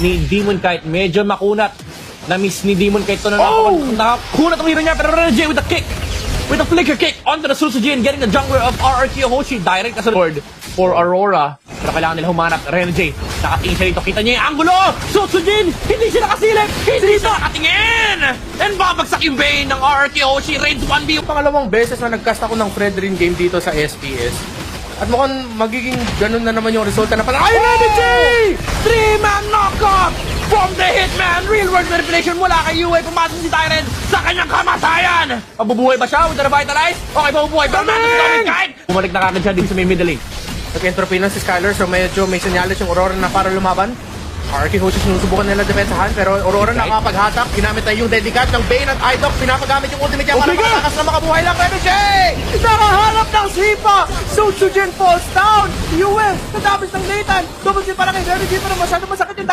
ni Demon Kite. Medyo makunat. Na-miss ni Demon Kite to na nakakunat ang hero niya. Pero Renegade with a kick. With a flicker kick onto the Susujin, getting the jungler of RRQ Hoshi. Direct na sa board for Aurora. Pero kailangan nila humanap. Renegade, nakatingin siya dito. Kita niya yung angulo! Susujin, hindi siya nakasilip! Hindi siya nakatingin! And babagsak yung Bane ng RRQ Hoshi. Raids 1v. Pangalawang beses na nagcast ako ng Fredrin game dito sa SPS. At mukhang magiging ganun na naman yung resulta na pala. Ay, Renegade! 3-man knockoff from the Hitman! Real world manipulation mula kay UA. Pumasok si Tyrant sa kanyang kamatayan! Mabubuhay ba siya with the revitalize? Okay, mabubuhay. Pero natin si Demon Kite! Bumalik na kagad siya din sa may middle lane. nag-entropy na si Skyler, so medyo may senyales yung Aurora na para lumaban. RRQ Hoshi sinusubukan nila depensahan, pero Aurora nakapaghatak. Ginamit na yung Dedicat ng Bane at Idoc. Pinapagamit yung ultimate niya para makatakas na makabuhay lang. Pero Jay! Nakaharap ng sipa! Susujin falls down! UM! Nadabis ng Nathan! Double kill para kay Renegade, pero masyado masakit yung